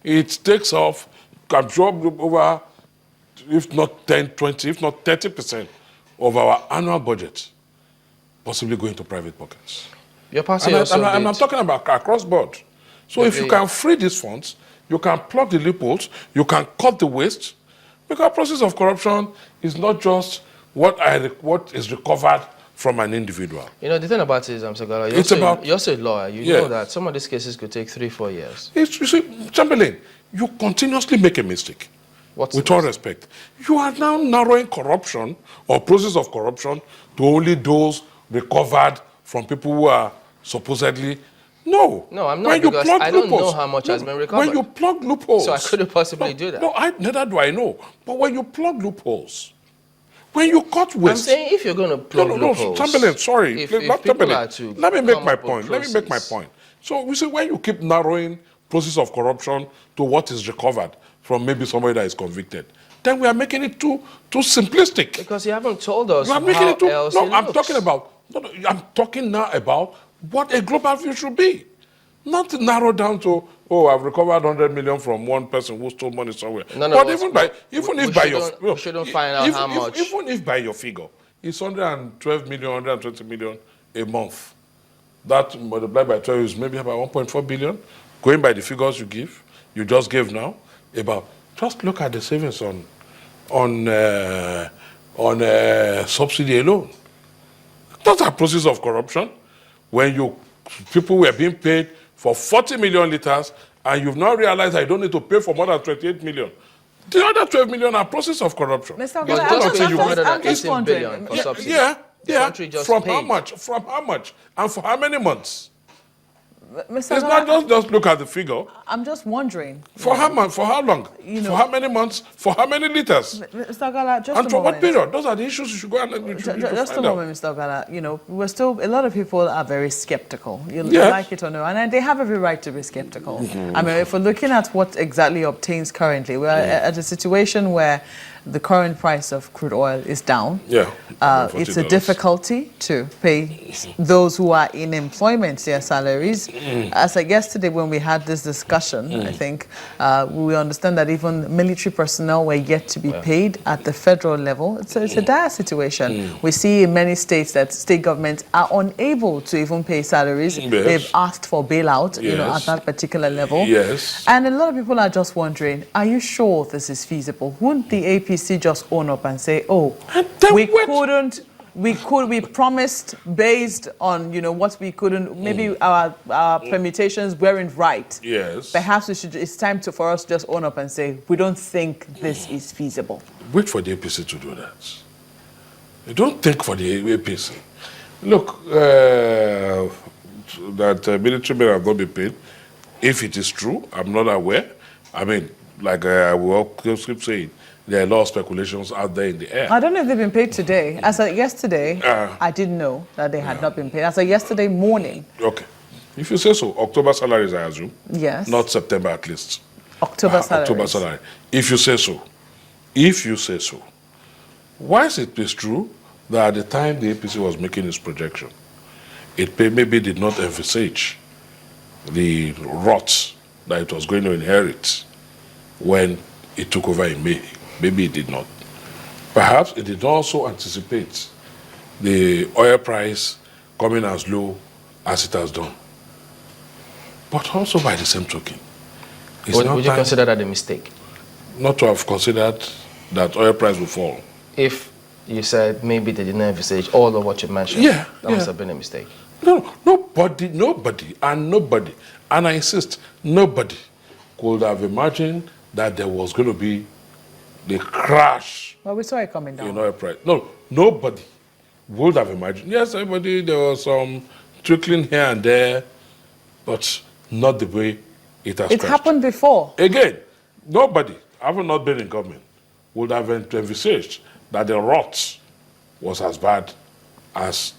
it takes off, can drop over, if not 10, 20, if not 30% of our annual budget, possibly going to private pockets. Your party And I'm talking about across board. So if you can free these funds, you can plug the loopholes, you can cut the waste, because process of corruption is not just what is recovered from an individual. You know, the thing about it is, Ogala, you're also a lawyer. You know that some of these cases could take 3-4 years. You see, Chamberlain, you continuously make a mistake. With all respect. You are now narrowing corruption or process of corruption to only those recovered from people who are supposedly... No. No, I'm not, because I don't know how much has been recovered. When you plug loopholes... So I couldn't possibly do that. No, neither do I know. But when you plug loopholes, when you cut waste... I'm saying if you're going to plug loopholes... No, Chamberlain, sorry. Let me make my point. So, we say when you keep narrowing process of corruption to what is recovered from maybe somebody that is convicted, then we are making it too simplistic. Because you haven't told us I'm talking now about what a global view should be. Not narrow down to, I've recovered 100 million from one person who stole money somewhere. We shouldn't find out how much. Even if by your figure, it's 112 million, 120 million a month. That multiplied by 12 is maybe about 1.4 billion. Going by the figures you just gave now, just look at the savings on subsidy alone. That's a process of corruption. When people were being paid for 40 million liters, and you've now realized I don't need to pay for more than 28 million. The other 12 million are process of corruption. Mr. I'm just wondering. Yeah. From how much? And for how many months? Mr. It's not just look at the figure. I'm just wondering. For how much? For how long? For how many months? For how many liters? Mr. Ogala, just and a for moment. what period? Those are the issues you should go and just a moment, Mr. Ogala. We're still, a lot of people are very skeptical. You like it or no, and they have every right to be skeptical. I mean, if we're looking at what exactly obtains currently, we're at a situation where the current price of crude oil is down. It's a difficulty to pay those who are in employment their salaries. As like yesterday when we had this discussion, I think we understand that even military personnel were yet to be paid at the federal level. It's a dire situation. We see in many states that state governments are unable to even pay salaries. They've asked for bailout, at that particular level. And a lot of people are just wondering, are you sure this is feasible? Wouldn't the APC just own up and say, we promised based on, what we couldn't, maybe our permutations weren't right. Perhaps it's time for us to just own up and say, we don't think this is feasible. Wait for the APC to do that. You don't think for the APC. Look, that military men have not been paid. If it is true, I'm not aware. I mean, like I will keep saying, there are a lot of speculations out there in the air. I don't know if they've been paid today. As of yesterday, I didn't know that they had not been paid. As of yesterday morning. Okay. If you say so, October salaries, I assume. Yes. Not September at least. October salaries. October salary. If you say so. Whilst it is true that at the time the APC was making its projection, it maybe did not envisage the rot that it was going to inherit when it took over in May. Maybe it did not. Perhaps it did also anticipate the oil price coming as low as it has done. But also by the same token. Would you consider that a mistake? Not to have considered that oil price will fall. If you said maybe they didn't envisage all of what you mentioned, that must have been a mistake. No, nobody, and I insist, nobody could have imagined that there was going to be the crash. Well, we saw it coming down. In oil price. No, nobody would have imagined. Yes, everybody, there was some trickling here and there, but not the way it has crashed. It happened before. Again, nobody, having not been in government, would have envisaged that the rot was as bad as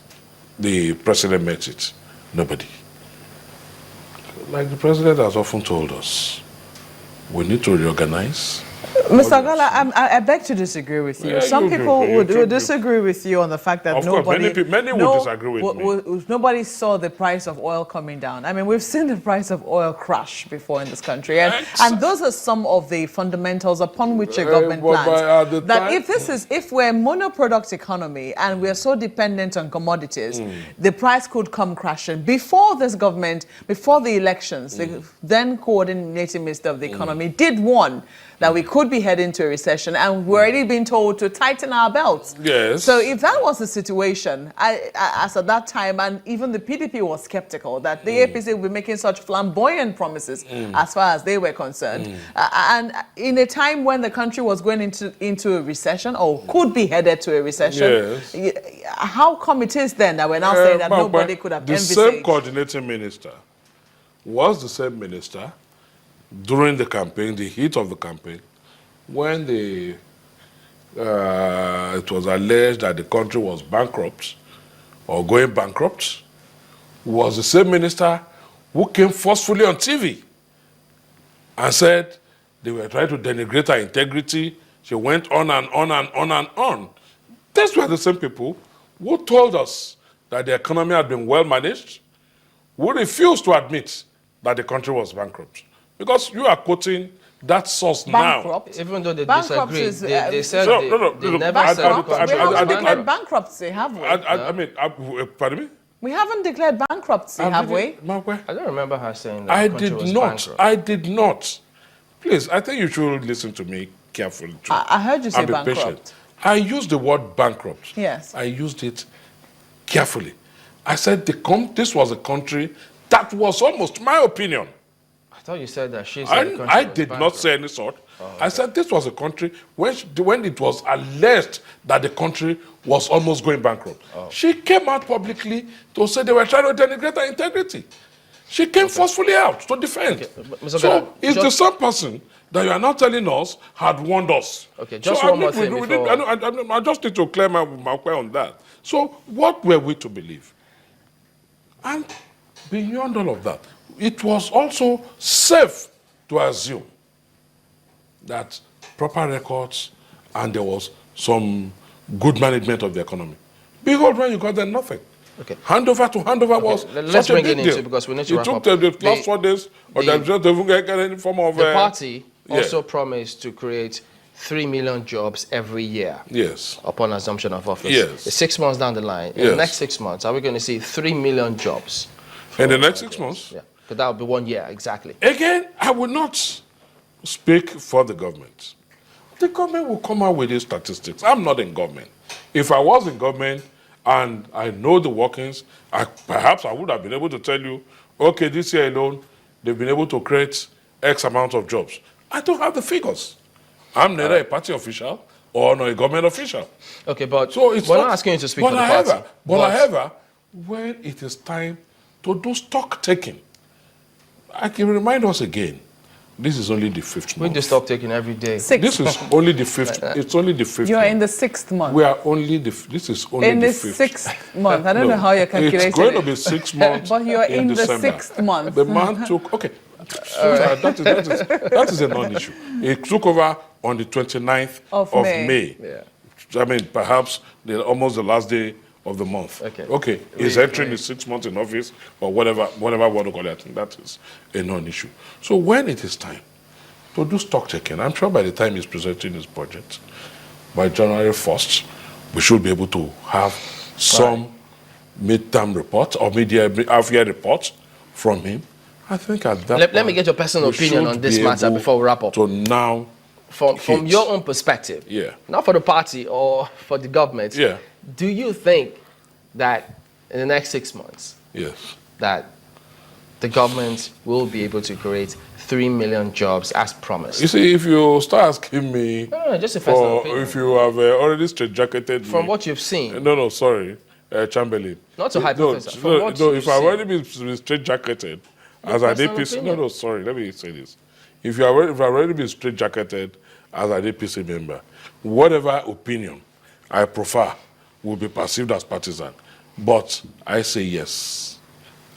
the president met it. Nobody. Like the president has often told us, we need to reorganize. Mr. Ogala, I beg to disagree with you. Yeah, Some people would disagree with you on the fact that of course, many would disagree with me. Nobody saw the price of oil coming down. I mean, we've seen the price of oil crash before in this country. And those are some of the fundamentals upon which a government plans. That if we're a monoproduct economy and we're so dependent on commodities, the price could come crashing. Before this government, before the elections, the then coordinating minister of the economy did warn that we could be heading to a recession, and we're already being told to tighten our belts. Yes. So if that was the situation, as at that time, and even the PDP was skeptical that the APC would be making such flamboyant promises as far as they were concerned. And in a time when the country was going into a recession, or could be headed to a recession, how come it is then that we're now saying that nobody could have envisaged? The same coordinating minister was the same minister during the campaign, the heat of the campaign, when it was alleged that the country was bankrupt or going bankrupt, was the same minister who came forcefully on TV and said they were trying to denigrate her integrity. She went on and on and on and on. These were the same people who told us that the economy had been well managed, who refused to admit that the country was bankrupt. Because you are quoting that source bankrupt. now. Even though they bankrupt disagree, they said they never said we haven't declared bankruptcy, have we? I mean, pardon me? We haven't declared bankruptcy, have we? I don't remember her saying that I the country did was not. bankrupt. I did not. Please, I think you should listen to me carefully too. I heard you say and be bankrupt. patient. I used the word bankrupt. Yes. I used it carefully. I said this was a country that was almost, my opinion. I thought you said that she said the country I was did bankrupt. not say any sort. Okay. I said this was a country when it was alleged that the country was almost going bankrupt. She came out publicly to say they were trying to denigrate her integrity. She came forcefully out to defend. Okay. So it's the same person that you are now telling us had warned us. Okay, just so one more thing before... I just need to clear my way on that. So what were we to believe? And beyond all of that, it was also safe to assume that proper records and there was some good management of the economy. Behold, when you got there, nothing. Okay. Handover to handover was let's such a bring big it deal. into because we need to It wrap took up. the last 4 days, or they just didn't get any form of... The party also promised to create 3 million jobs every year. Yes. Upon assumption of office. Yes. It's 6 months down the line. In the next 6 months, are we going to see 3 million jobs? In the next 6 months? Yeah. Because that would be 1 year, exactly. Again, I will not speak for the government. The government will come out with these statistics. I'm not in government. If I was in government and I know the workings, perhaps I would have been able to tell you, okay, this year alone, they've been able to create X amount of jobs. I don't have the figures. I'm neither a party official or not a government official. Okay, but so it's we're not asking you to speak for the party. However, when it is time to do stock taking, I can remind us again, this is only the 5th month. We do stock taking every day. This is only the 5th. It's only the 5th. You are month. in the 6th month. We are only this is only in the 5th. 6th month. I don't know how you're calculating. It's going to be 6 months. But you're in December. the 6th month. The man took that is a non-issue. It took over on the 29th of May. Yeah. I mean, perhaps almost the last day of the month. Okay. He's entering his 6 months in office or whatever we want to call it. I think that is a non-issue. So when it is time to do stock taking, I'm sure by the time he's presenting his budget, by January 1st, we should be able to have some mid-term report or half-year report from him. I think at that point, let me get your personal opinion on this matter before we wrap up. So now, from your own perspective, not for the party or for the government, do you think that in the next 6 months, that the government will be able to create 3 million jobs as promised? You see, if you start asking me, just a personal opinion. If you have already straitjacketed from what you've seen. No, sorry, Chamberlain. Not to hypothesize. No, if I've already been straitjacketed as an APC, no, sorry, let me say this. If I've already been straitjacketed as an APC member, whatever opinion I prefer will be perceived as partisan. But I say yes.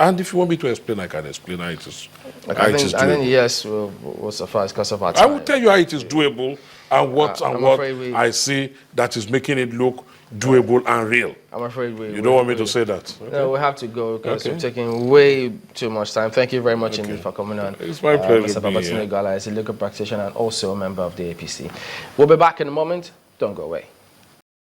And if you want me to explain, I can explain how it is. I think yes will suffice because of our time. I will tell you how it is doable and what I see that is making it look doable and real. I'm afraid you don't want me to say that. Okay. No, we have to go because we're taking way too much time. Thank you very much indeed for coming on. It's my pleasure. Mr. Babatunde Ogala is a legal practitioner and also a member of the APC. We'll be back in a moment. Don't go away.